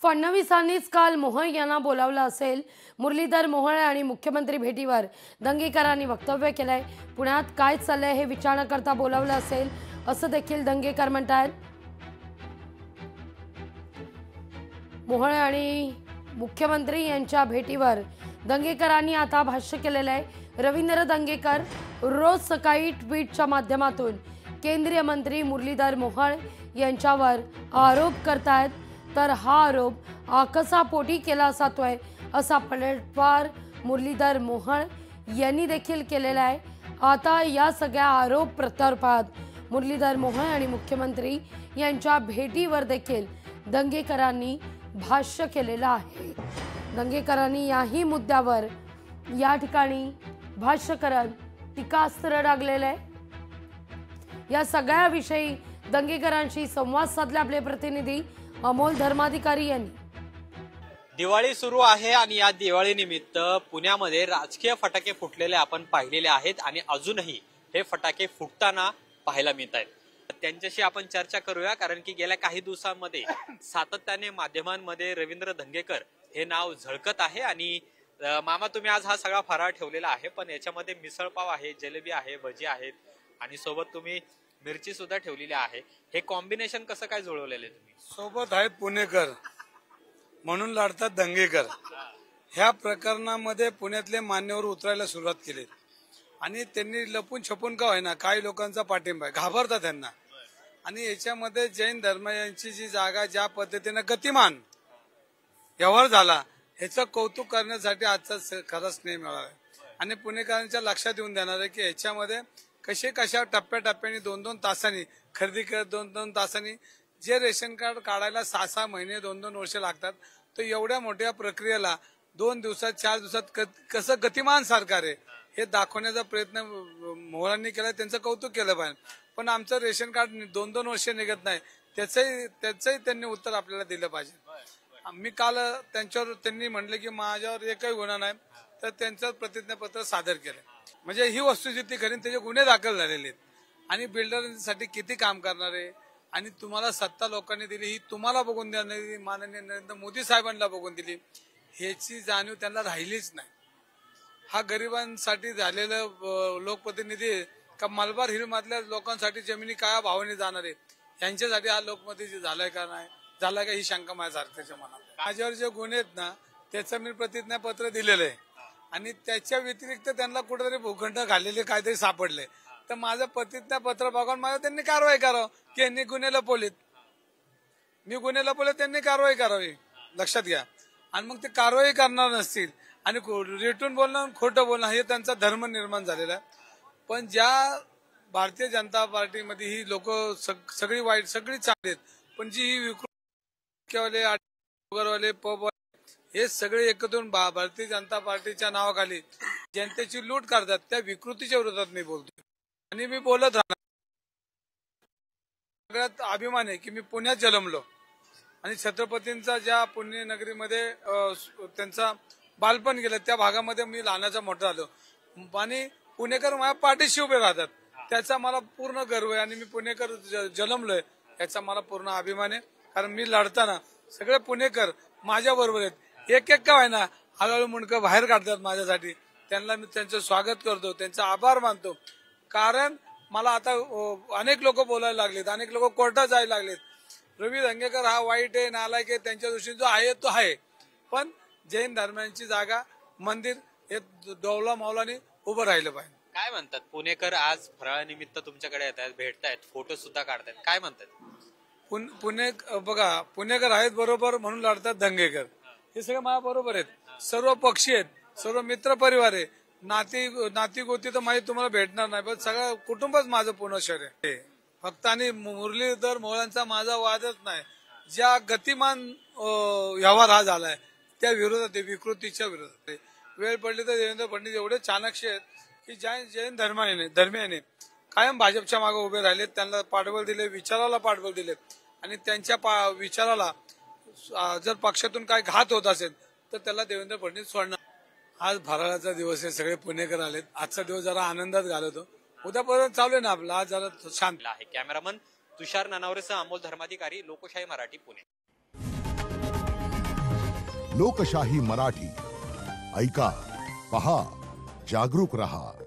फडणवीसांनीच काल मोहोळ यांना बोलावलं असेल। मुरलीधर मोहोळ आणि मुख्यमंत्री भेटीवर दंगेकरांनी वक्तव्य केलंय। पुण्यात काय चाललंय हे विचारण्याकरता बोलावलं असेल असं देखील दंगेकर म्हणतात। मोहोळ आणि मुख्यमंत्री यांच्या भेटीवर दंगेकरांनी आता भाष्य केलेलं आहे। रवींद्र दंगेकर रोज सकाळी ट्विटच्या माध्यमातून केंद्रीय मंत्री मुरलीधर मोहोळ यांच्यावर आरोप करतायत, तर हा आरोप आकसापोटी केला जातोय असा पलटवार मुरलीधर मोहोळ यांनी देखील केलेला आहे। आता या सगळ्या आरोप प्रत्यारोपात मुरलीधर मोहोळ आणि मुख्यमंत्री यांच्या भेटीवर देखील दंगेकरांनी भाष्य केलेलं आहे। दंगेकरांनी याही मुद्द्यावर या ठिकाणी भाष्य करत टीकास्त्र डागलेलं आहे। या सगळ्या विषयी दंगेकरांशी संवाद साधले आपले प्रतिनिधी अमोल धर्माधिकारी यांनी। दिवाळी सुरू आहे आणि या दिवाळी निमित्त पुण्यामध्ये राजकीय फटाके फुटलेले आपण पाहिलेले आहेत आणि अजूनही हे फटाके फुटताना पाहायला मिळत आहेत। त्यांच्याशी आपण चर्चा करूया, कारण की गेल्या काही दिवसांमध्ये सातत्याने माध्यमांमध्ये रवींद्र दंगेकर हे नाव झळकत आहे। आणि मामा, तुम्ही आज हा सगळा फराळ ठेवलेला आहे, पण याच्यामध्ये मिसळपाव आहे, जलेबी आहे, भजी आहेत आणि सोबत तुम्ही मिरची सुद्धा ठेवलेली आहे। हे कॉम्बिनेशन कसं काय जुळवलेलं आहे तुम्ही? सोबत आहेत पुणेकर म्हणून लढतात दंगेकर। ह्या प्रकरणामध्ये पुण्यातले मान्यवर उतरायला सुरुवात केली आणि त्यांनी लपून छपून का होईना काही लोकांचा पाठिंबा आहे, घाबरतात त्यांना। आणि याच्यामध्ये जैन धर्मीयांची जी जागा ज्या पद्धतीने गतिमान व्यवहार झाला ह्याचं कौतुक करण्यासाठी आजचा खरा स्नेह मिळाला आणि पुणेकरांच्या लक्षात येऊन देणार आहे की ह्याच्यामध्ये कशा टप्प्याटप्प्याने 2-2 तासांनी खरेदी करत 2-2 तासांनी जे रेशन कार्ड काढायला 6-6 महिने 2-2 वर्ष लागतात, तर एवढ्या मोठ्या प्रक्रियेला 2 दिवसात 4 दिवसात कसं गतिमान सरकार आहे हे दाखवण्याचा प्रयत्न मोहोळांनी केला, त्यांचं कौतुक केलं पाहिजे। पण आमचं रेशन कार्ड 2-2 वर्ष निघत नाही, त्याचंही त्यांनी उत्तर आपल्याला दिलं पाहिजे। मी काल त्यांनी म्हणले की माझ्यावर एकही गुन्हा नाही, तर त्यांचं प्रतिज्ञापत्र सादर केलं। म्हणजे ही वस्तुस्थिती खरी, त्याचे गुन्हे दाखल झालेले आहेत आणि बिल्डरांसाठी किती काम करणार आहे आणि तुम्हाला सत्ता लोकांनी दिली ही तुम्हाला बघून देणारी माननीय नरेंद्र मोदी साहेबांना बघून दिली ह्याची जाणीव त्यांना राहिलीच नाही। हा गरिबांसाठी झालेलं लोकप्रतिनिधी का मलबार हिल मधल्या लोकांसाठी जमिनी काय भावाने जाणार आहे यांच्यासाठी हा लोकप्रतिनिधी झालाय का नाही झालाय का ही शंका माझ्या सारख्याच्या मनात। माझ्यावर जे गुन्हे आहेत ना त्याचं मी प्रतिज्ञापत्र दिलेलं आहे आणि त्याच्या व्यतिरिक्त त्यांना कुठेतरी भूखंड घाललेले काहीतरी सापडले, तर माझं प्रतिज्ञापत्र बघून माझ्या त्यांनी कारवाई करावं की यांनी गुन्हे लपवलेत, मी गुन्हे लपवले, त्यांनी कारवाई करावी, लक्षात घ्या। आणि मग ते कारवाई करणार नसतील आणि रेटून बोलणं खोटं बोलणं हे त्यांचा धर्म निर्माण झालेला आहे। पण ज्या भारतीय जनता पार्टीमध्ये ही लोक सगळी वाईट सगळी चांगली आहेत, पण जी ही विकृतवाले पब हे सगळे एकत्र येऊन भारतीय जनता पार्टीच्या नावाखाली जनतेची लूट करतात, त्या विकृतीच्या विरोधात मी बोलतो आणि मी बोलत राहणार। सगळ्यात अभिमान आहे की मी पुण्यात जन्मलो आणि छत्रपतींचा ज्या पुण्यनगरीमध्ये त्यांचा बालपण गेलं त्या भागामध्ये मी लहानाचा मोठा झालो आणि पुणेकर माझ्या पाठीशी उभे राहतात, त्याचा मला पूर्ण गर्व आहे आणि मी पुणेकर जन्मलोय याचा मला पूर्ण अभिमान आहे। कारण मी लढताना सगळे पुणेकर माझ्या बरोबर आहेत, एक का व्हायना हळूहळू मुंडकं बाहेर काढतात माझ्यासाठी, त्यांना मी त्यांचं स्वागत करतो, त्यांचा आभार मानतो। कारण मला आता अनेक लोक बोलायला लागलेत, अनेक लोक कोर्टात जायला लागलेत, रवी दंगेकर हा वाईट आहे, नालायक आहे, त्यांच्या दृष्टीने जो आहे तो आहे, पण जैन धर्मांची जागा मंदिर हे डोवला मौलाने उभं राहिलं पाहिजे। काय म्हणतात पुणेकर आज फराळानिमित्त तुमच्याकडे येत आहेत, भेटतायत, फोटो सुद्धा काढतायत, काय म्हणतात? बघा पुणेकर आहेत बरोबर म्हणून लढतात दंगेकर, हे सगळे माझ्या बरोबर आहेत, सर्व पक्षी आहेत, सर्व मित्र परिवार आहे, नाती गोती तर माहिती तुम्हाला भेटणार नाही, पण सगळं कुटुंबच माझं पुणे शहर आहे फक्त। आणि मुरलीधर मोहोळांचा माझा वादच नाही, ज्या गतिमान व्यवहार हा झालाय त्या विरोधात आहे, विकृतीच्या विरोधात आहे। वेळ पडली तर देवेंद्र फडणवीस एवढे चाणक्य आहेत की जैन धर्मीयाने कायम भाजपच्या मागे उभे राहिले, त्यांना पाठबळ दिले, विचाराला पाठबळ दिले आणि त्यांच्या विचाराला जर पक्षातून काय घात होत असेल तर त्याला देवेंद्र फडणवीस सोडणार। आज फराळाचा दिवस आहे, सगळे पुणेकर आलेत, आजचा दिवस जरा आनंदात घालवतो, उद्यापर्यंत चालू आहे ना आपला, आज जरा शांत आहे। कॅमेरामन तुषार नानावरेसह अमोल धर्माधिकारी, लोकशाही मराठी, पुणे। लोकशाही मराठी ऐका, पहा, जागरूक रहा.